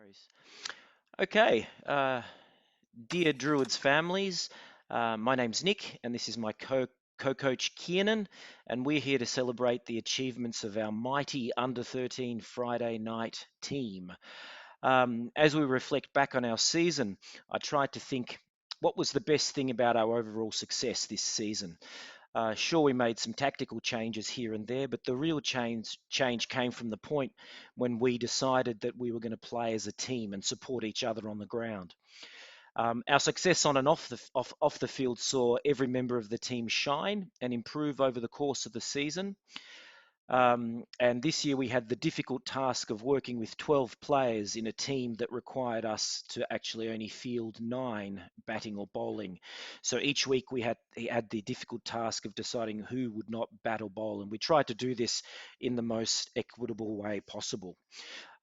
worries. Okay, dear Druids families, my name's Nick, and this is my co-coach Kiernan, and we're here to celebrate the achievements of our mighty Under-13 Friday night team. As we reflect back on our season, I tried to think what was the best thing about our overall success this season. Sure, we made some tactical changes here and there, but the real change came from the point when we decided that we were going to play as a team and support each other on the ground. Our success on and off the field saw every member of the team shine and improve over the course of the season. And this year we had the difficult task of working with 12 players in a team that required us to actually only field 9 batting or bowling. So each week we had the difficult task of deciding who would not bat or bowl, and we tried to do this in the most equitable way possible.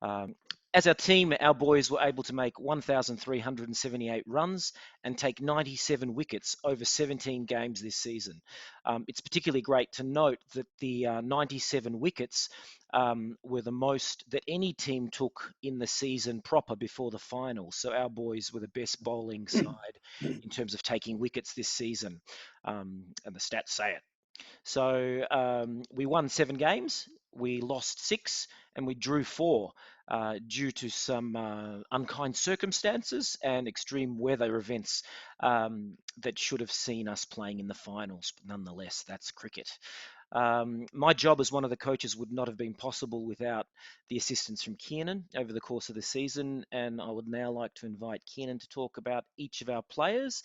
Um, as our team, our boys were able to make 1,378 runs and take 97 wickets over 17 games this season. It's particularly great to note that the 97 wickets were the most that any team took in the season proper before the final. So our boys were the best bowling side in terms of taking wickets this season, and the stats say it. So we won 7 games, we lost 6, and we drew 4 due to some unkind circumstances and extreme weather events that should have seen us playing in the finals. But nonetheless, that's cricket. My job as one of the coaches would not have been possible without the assistance from Kiernan over the course of the season, and I would now like to invite Kiernan to talk about each of our players,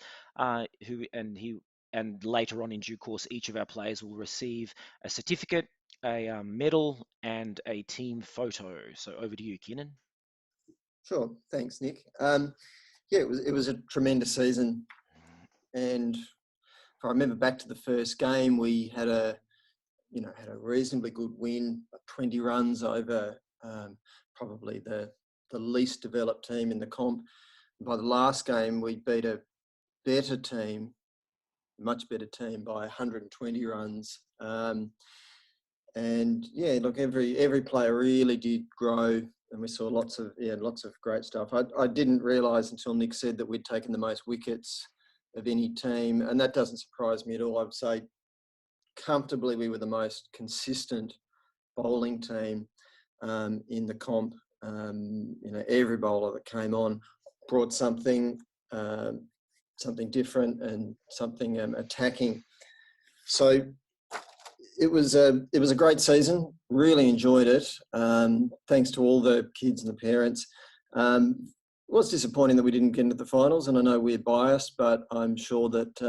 and later on in due course, each of our players will receive a certificate, a medal, and a team photo. So over to you, Kiernan. Sure, thanks, Nick. Yeah, it was a tremendous season, and if I remember back to the first game, we had a reasonably good win, 20 runs over probably the least developed team in the comp. By the last game, we beat a better team, much better team, by 120 runs. And yeah, look, every player really did grow, and we saw lots of great stuff. I didn't realise until Nick said that we'd taken the most wickets of any team, and that doesn't surprise me at all. I would say comfortably we were the most consistent bowling team in the comp. Every bowler that came on brought something different and something attacking. So it was a great season. Really enjoyed it. Thanks to all the kids and the parents. It was disappointing that we didn't get into the finals, and I know we're biased, but I'm sure that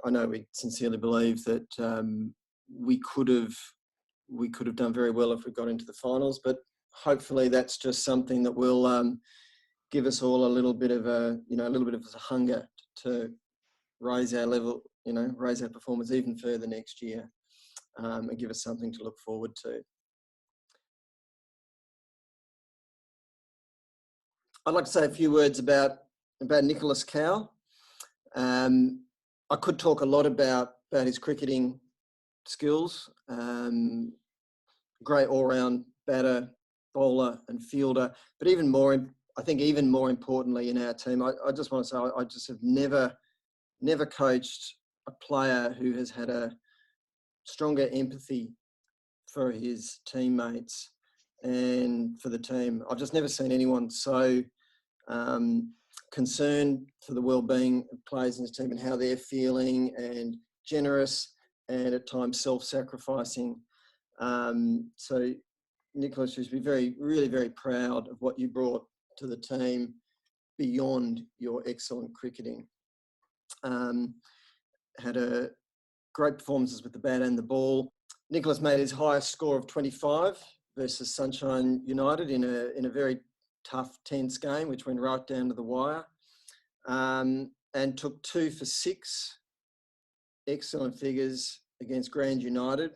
I know we sincerely believe that we could have done very well if we got into the finals. But hopefully that's just something that will give us all a little bit of a hunger to raise our level, raise our performance even further next year, and give us something to look forward to. I'd like to say a few words about Nicholas Cowall. I could talk a lot about his cricketing skills. Great all-round batter, bowler and fielder, but even more importantly in our team, I just want to say I just have never coached a player who has had a stronger empathy for his teammates and for the team. I've just never seen anyone so concerned for the well-being of players in his team and how they're feeling, and generous and at times self-sacrificing. So Nicholas, you should be really very proud of what you brought to the team beyond your excellent cricketing. Had a great performances with the bat and the ball. Nicholas made his highest score of 25 versus Sunshine United in a very tough, tense game, which went right down to the wire, and took 2 for 6. Excellent figures against Grand United,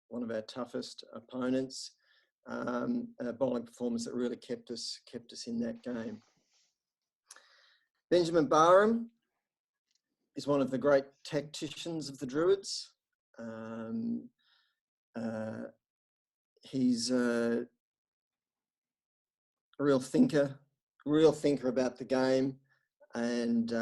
one of our toughest opponents. A bowling performance that really kept us in that game. Benjamin Barham is one of the great tacticians of the Druids. He's real thinker about the game, and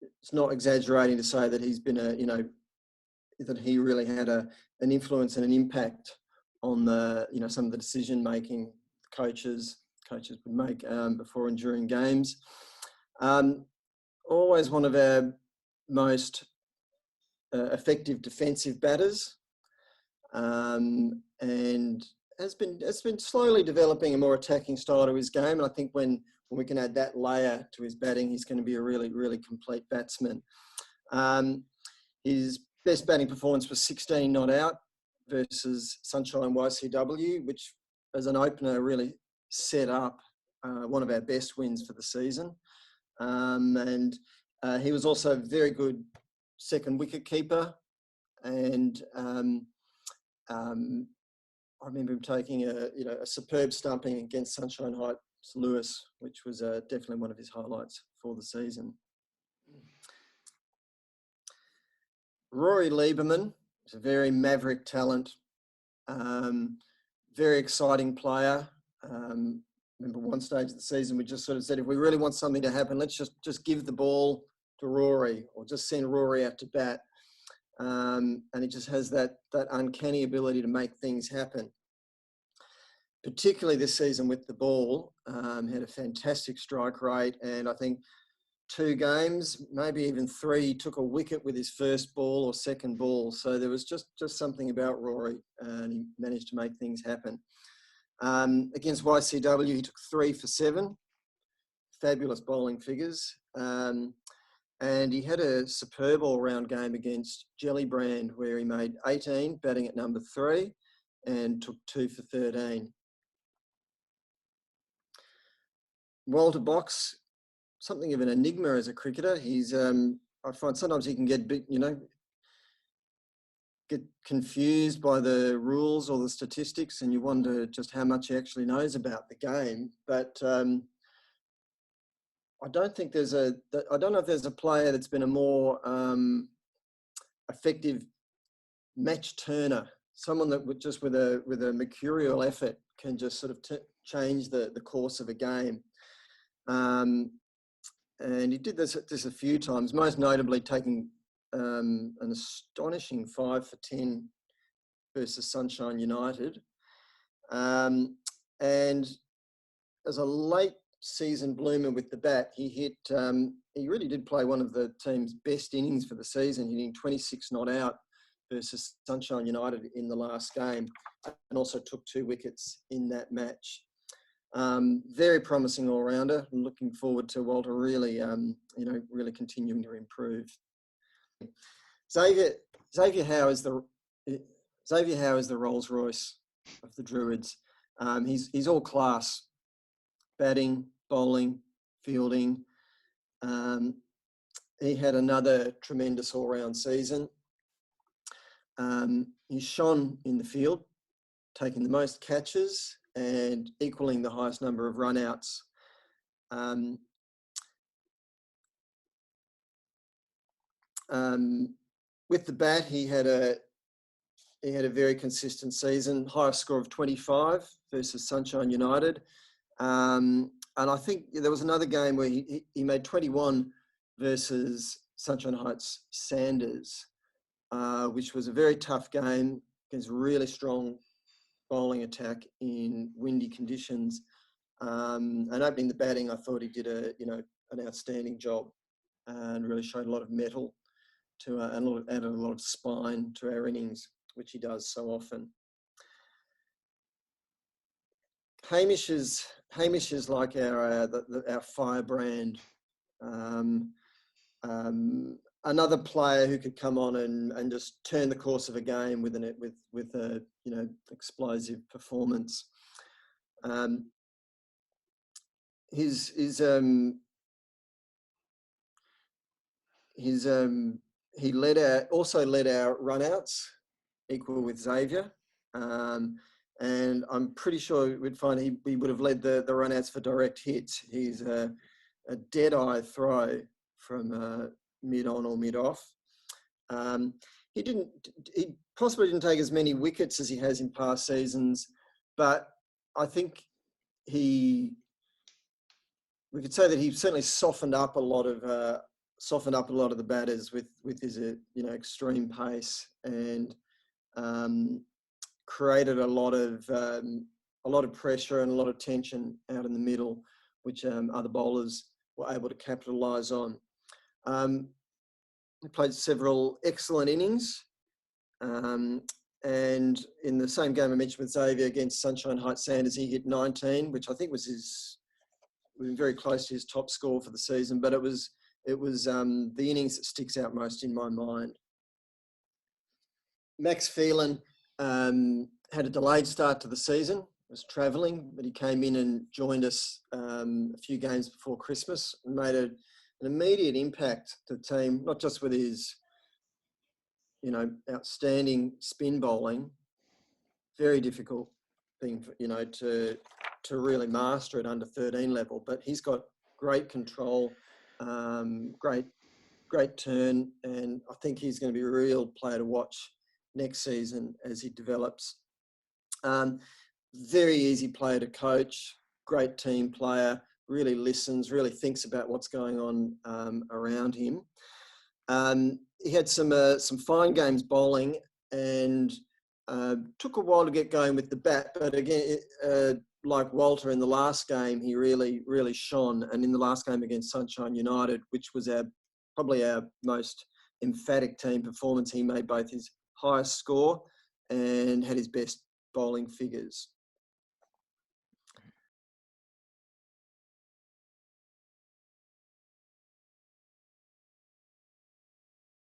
it's not exaggerating to say that he's been that he really had an influence and an impact on some of the decision making coaches would make before and during games. Always one of our most effective defensive batters, and has been slowly developing a more attacking style to his game. And I think when we can add that layer to his batting, he's going to be a really, really complete batsman. His best batting performance was 16 not out versus Sunshine YCW, which as an opener really set up one of our best wins for the season. And he was also a very good second wicket keeper. And I remember him taking a superb stumping against Sunshine Heights Lewis, which was definitely one of his highlights for the season. Rory Lieberman is a very maverick talent, very exciting player. Remember one stage of the season, we just sort of said, if we really want something to happen, let's just give the ball to Rory, or just send Rory out to bat. And he just has that uncanny ability to make things happen. Particularly this season with the ball, had a fantastic strike rate, and I think 2 games, maybe even 3, took a wicket with his first ball or second ball. So there was just something about Rory, and he managed to make things happen. Against YCW, he took 3 for 7, fabulous bowling figures. And he had a superb all-round game against Jellybrand, where he made 18, batting at number 3, and took 2 for 13. Walter Box, something of an enigma as a cricketer. He's, I find sometimes he can get confused by the rules or the statistics, and you wonder just how much he actually knows about the game. But I don't know if there's a player that's been a more effective match turner, someone that with a mercurial effort can just sort of change the course of a game. And he did this a few times, most notably taking an astonishing 5 for 10 versus Sunshine United. And as a late season bloomer with the bat, he really did play one of the team's best innings for the season, hitting 26 not out versus Sunshine United in the last game, and also took 2 wickets in that match. Very promising all-rounder. I'm looking forward to Walter really continuing to improve. Xavier Howe is the Rolls Royce of the Druids. He's all class, batting, bowling, fielding. He had another tremendous all-round season. He shone in the field, taking the most catches and equaling the highest number of run-outs. With the bat, he had a very consistent season, highest score of 25 versus Sunshine United. And I think there was another game where he made 21 versus Sunshine Heights Sanders, which was a very tough game against really strong bowling attack in windy conditions. And opening the batting, I thought he did an outstanding job, and really showed a lot of mettle and added a lot of spine to our innings, which he does so often. Hamish is like our firebrand. Another player who could come on and just turn the course of a game with a explosive performance. He led our runouts, equal with Xavier. And I'm pretty sure we'd find he would have led the runouts for direct hits. He's a dead-eye throw from mid-on or mid-off. He possibly didn't take as many wickets as he has in past seasons, but I think we could say that he certainly softened up a lot of the batters with his extreme pace, and created a lot of pressure and a lot of tension out in the middle, which other bowlers were able to capitalise on. He played several excellent innings, and in the same game I mentioned with Xavier against Sunshine Heights Sanders, he hit 19, which I think was very close to his top score for the season. But it was the innings that sticks out most in my mind. Max Phelan had a delayed start to the season. Was travelling, but he came in and joined us a few games before Christmas and made an immediate impact to the team, not just with his outstanding spin bowling. Very difficult thing to really master at under 13 level, but he's got great control, great turn, and I think he's going to be a real player to watch next season as he develops. Very easy player to coach, great team player, really listens, really thinks about what's going on around him. He had some fine games bowling, and took a while to get going with the bat, but again, like Walter in the last game, he really, really shone. And in the last game against Sunshine United, which was probably our most emphatic team performance, he made both his highest score and had his best bowling figures.